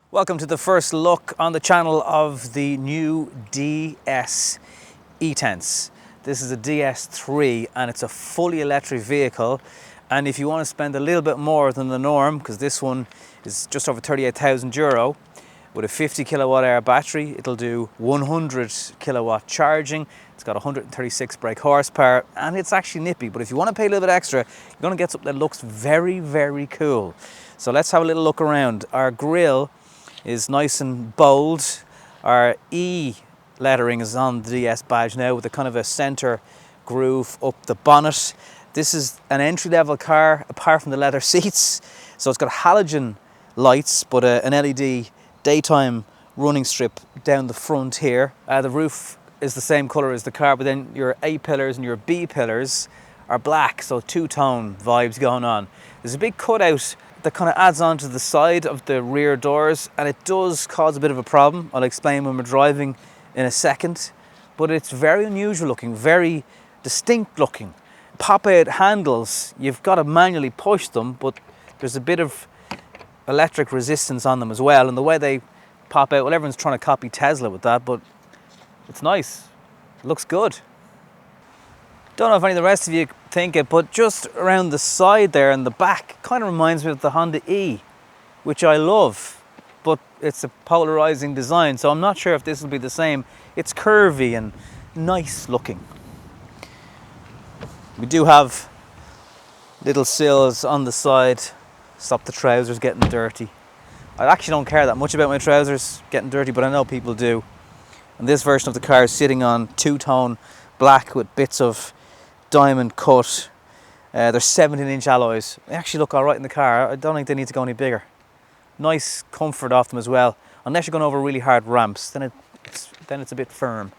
Welcome to the first look on the channel of the new DS E-Tense. This is a DS3 and it's a fully electric vehicle, and if you want to spend a little bit more than the norm, because this one is just over €38,000 with a 50 kilowatt hour battery, it'll do 100 kilowatt charging, it's got 136 brake horsepower, and it's actually nippy. But if you want to pay a little bit extra, you're going to get something that looks very, very cool. So let's have a little look around. Our grille is nice and bold. Our E lettering is on the DS badge now with a kind of a center groove up the bonnet. This is an entry-level car apart from the leather seats. So it's got halogen lights, but an LED daytime running strip down the front here. The roof is the same color as the car, but then your A pillars and your B pillars are black, so two-tone vibes going on. There's a big cutout that kind of adds on to the side of the rear doors, and it does cause a bit of a problem. I'll explain when we're driving in a second, but it's very unusual looking, very distinct looking. Pop-out handles, you've got to manually push them, but there's a bit of electric resistance on them as well, and the way they pop out, well, everyone's trying to copy Tesla with that, but it's nice, it looks good. Don't know if any of the rest of you think it, but just around the side there and the back kind of reminds me of the Honda E, which I love, but it's a polarizing design, so I'm not sure if this will be the same. It's curvy and nice looking. We do have little sills on the side, stop the trousers getting dirty. I actually don't care that much about my trousers getting dirty, but I know people do. And this version of the car is sitting on two-tone black with bits of diamond cut. They're 17-inch alloys. They actually look all right in the car. I don't think they need to go any bigger. Nice comfort off them as well. Unless you're going over really hard ramps, then it's a bit firm.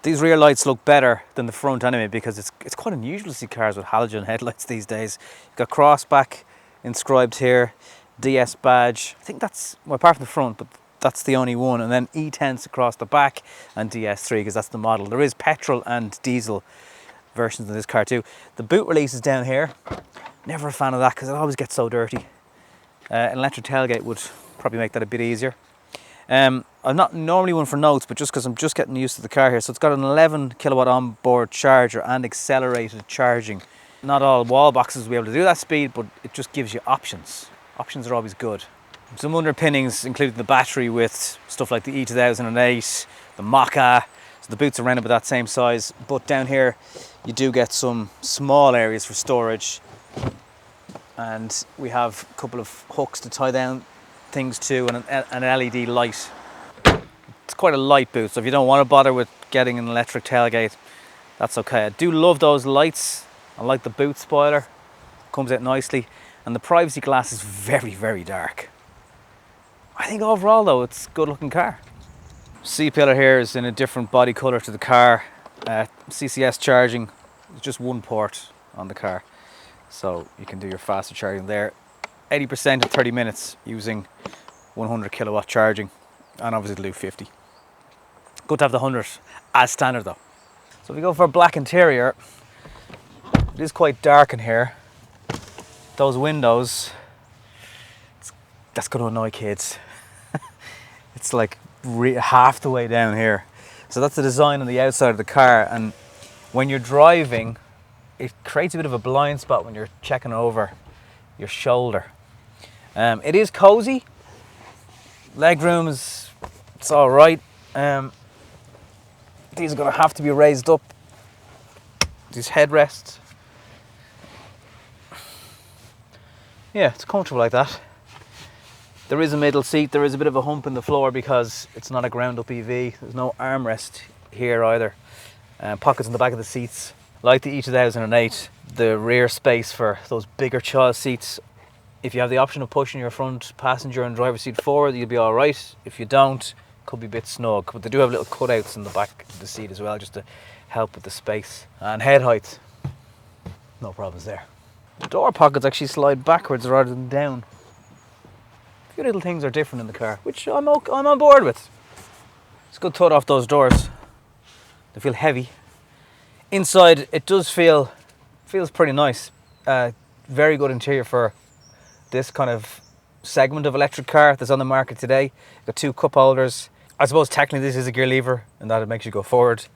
These rear lights look better than the front anyway, because it's quite unusual to see cars with halogen headlights these days. You've got Crossback inscribed here, DS badge. I think that's, well, apart from the front, but that's the only one. And then E-Tense across the back and DS3, because that's the model. There is petrol and diesel versions of this car too. The boot release is down here. Never a fan of that because it always gets so dirty. An electric tailgate would probably make that a bit easier. I'm not normally one for notes, but just because I'm just getting used to the car here. So it's got an 11 kilowatt onboard charger and accelerated charging. Not all wall boxes will be able to do that speed, but it just gives you options. Options are always good. Some underpinnings including the battery with stuff like the E2008, the Mach-E. So the boots are around about that same size, but down here you do get some small areas for storage, and we have a couple of hooks to tie down things to, and an LED light. It's quite a light boot, so if you don't want to bother with getting an electric tailgate, that's okay. I do love those lights. I like the boot spoiler, comes out nicely, and the privacy glass is very, very dark. I think overall though, it's a good looking car. C-pillar here is in a different body colour to the car. CCS charging, just one port on the car, so you can do your faster charging there. 80% in 30 minutes using 100 kilowatt charging, and obviously it'll do 50. Good to have the 100 as standard though. So if we go for a black interior, it is quite dark in here. Those windows, that's going to annoy kids. It's like half the way down here. So that's the design on the outside of the car, and when you're driving it creates a bit of a blind spot when you're checking over your shoulder. It is cozy. Legroom is, it's all right. These are going to have to be raised up, these headrests. Yeah, it's comfortable like that. There is a middle seat. There is a bit of a hump in the floor because it's not a ground up EV. There's no armrest here either. Pockets in the back of the seats. Like the E2008, the rear space for those bigger child seats. If you have the option of pushing your front passenger and driver seat forward, you'll be all right. If you don't, it could be a bit snug. But they do have little cutouts in the back of the seat as well, just to help with the space. And head height, no problems there. The door pockets actually slide backwards rather than down. A few little things are different in the car, which I'm on board with. It's a good thud off those doors. They feel heavy. Inside, it does feels pretty nice. Very good interior for this kind of segment of electric car that's on the market today. You've got 2 cup holders. I suppose technically this is a gear lever, and that it makes you go forward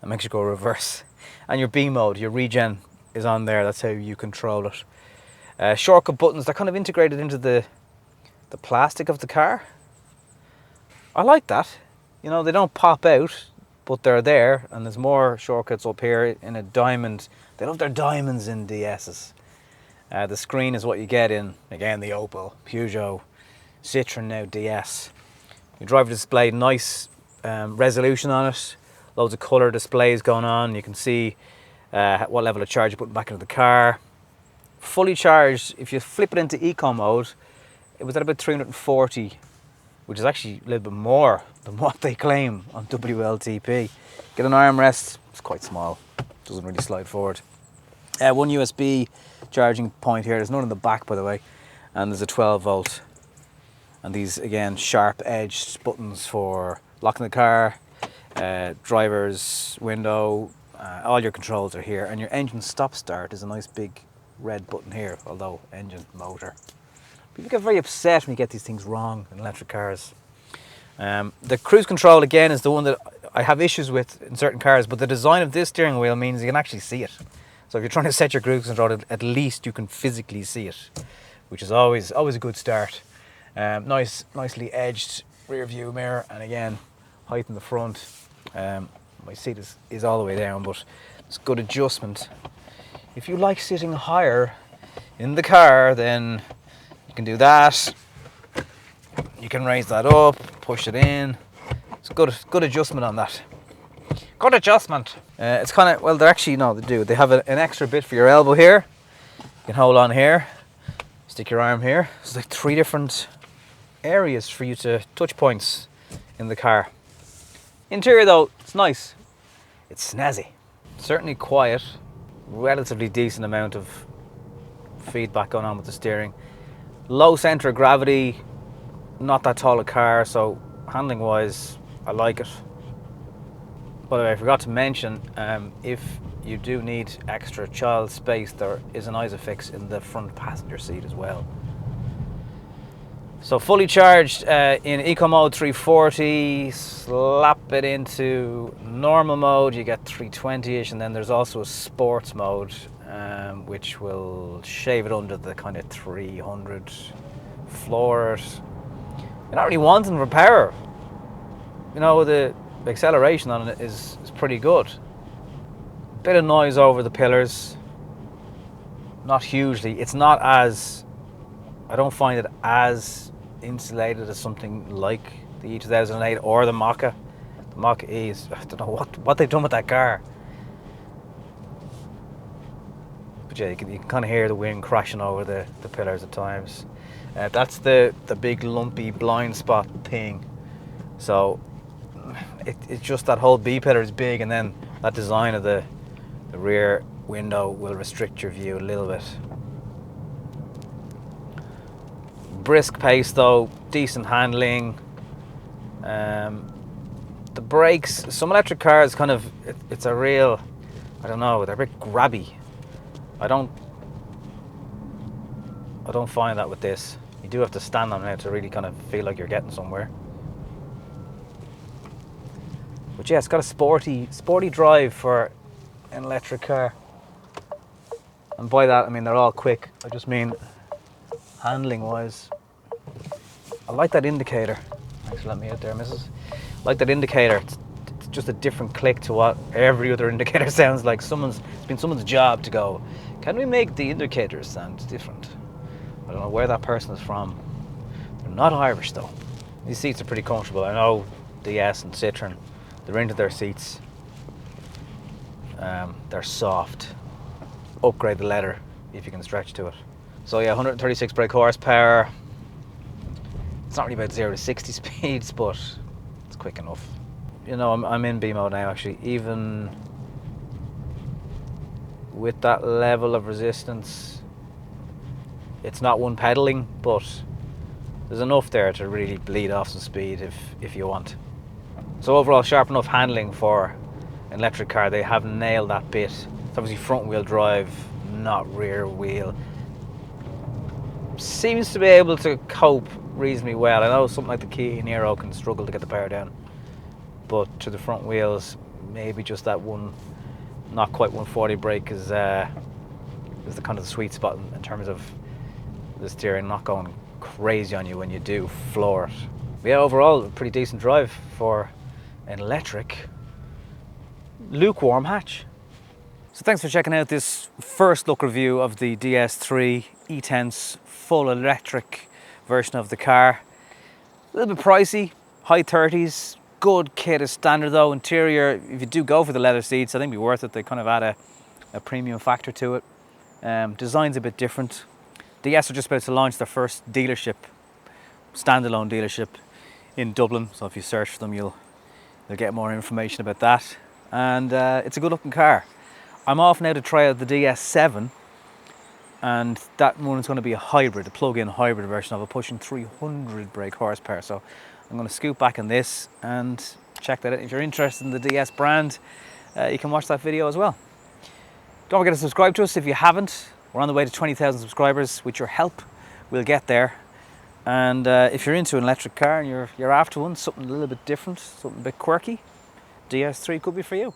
and makes you go reverse. And your B mode, your regen, is on there. That's how you control it. Shortcut buttons, they're kind of integrated into the plastic of the car. I like that. You know, they don't pop out, but they're there, and there's more shortcuts up here in a diamond. They love their diamonds in DS's. The screen is what you get in, again, the Opel, Peugeot, Citroen, now DS. Your driver display, nice resolution on it. Loads of colour displays going on. You can see what level of charge you're putting back into the car. Fully charged, if you flip it into eco mode, it was at about 340, which is actually a little bit more than what they claim on WLTP. Get an armrest, it's quite small, doesn't really slide forward. One USB charging point here, there's none in the back by the way, and there's a 12 volt. And these, again, sharp edged buttons for locking the car, driver's window, all your controls are here. And your engine stop start is a nice big red button here, although engine, motor. People get very upset when you get these things wrong in electric cars. The cruise control, again, is the one that I have issues with in certain cars, but the design of this steering wheel means you can actually see it. So if you're trying to set your cruise control, at least you can physically see it, which is always a good start. Nicely edged rear view mirror, and again, height in the front. My seat is all the way down, but it's good adjustment. If you like sitting higher in the car, then you can do that. You can raise that up, push it in. It's good adjustment on that. Good adjustment. It's kind of, well, they're actually, no, they do. They have an extra bit for your elbow here. You can hold on here, stick your arm here. There's like 3 different areas for you to touch points in the car. Interior though, it's nice. It's snazzy. Certainly quiet. Relatively decent amount of feedback going on with the steering. Low centre of gravity. Not that tall a car, so handling wise, I like it. By the way, I forgot to mention, if you do need extra child space, there is an Isofix in the front passenger seat as well. So fully charged in eco mode 340, slap it into normal mode, you get 320ish, and then there's also a sports mode, which will shave it under the kind of 300, floor it. You're not really wanting for power. You know, the acceleration on it is pretty good. Bit of noise over the pillars, not hugely. It's not as, I don't find it as insulated as something like the E2008 or the Mokka. The Mokka E is, I don't know what they've done with that car. But yeah, you can kind of hear the wind crashing over the pillars at times. That's the big lumpy blind spot thing. So it's just that whole B pillar is big, and then that design of the rear window will restrict your view a little bit. Brisk pace though, decent handling. The brakes, some electric cars kind of, it's a real, I don't know, they're a bit grabby. I don't find that with this. You do have to stand on it to really kind of feel like you're getting somewhere. But yeah, it's got a sporty drive for an electric car. And by that I mean they're all quick. I just mean handling wise. I like that indicator. Thanks for letting me out there, missus. I like that indicator. It's just a different click to what every other indicator sounds like. It's been someone's job to go, can we make the indicators sound different? I don't know where that person is from. They're not Irish though. These seats are pretty comfortable. I know DS and Citroen, they're into their seats. They're soft. Upgrade the leather if you can stretch to it. So yeah, 136 brake horsepower. It's not really about 0 to 60 speeds, but it's quick enough. You know, I'm in B mode now actually. Even with that level of resistance, it's not one pedaling, but there's enough there to really bleed off some speed if you want. So overall, sharp enough handling for an electric car. They have nailed that bit. It's obviously front wheel drive, not rear wheel. seems to be able to cope reasonably well. I know something like the Kia Niro can struggle to get the power down, but to the front wheels, maybe just that one, not quite 140 brake is the kind of the sweet spot in terms of the steering not going crazy on you when you do floor it. But yeah, overall, a pretty decent drive for an electric lukewarm hatch. So thanks for checking out this first look review of the DS3 E-Tense full electric version of the car. A little bit pricey, high 30s, good kit as standard though. Interior, if you do go for the leather seats, I think it'd be worth it. They kind of add a premium factor to it. Design's a bit different. DS are just about to launch their first dealership, standalone dealership in Dublin. So if you search for them, you'll get more information about that. And it's a good looking car. I'm off now to try out the DS7, and that one's going to be a hybrid, a plug-in hybrid version of it, pushing 300 brake horsepower. So I'm going to scoot back in this and check that out. If you're interested in the DS brand, you can watch that video as well. Don't forget to subscribe to us if you haven't. We're on the way to 20,000 subscribers. With your help, we'll get there. And if you're into an electric car and you're after one, something a little bit different, something a bit quirky, DS3 could be for you.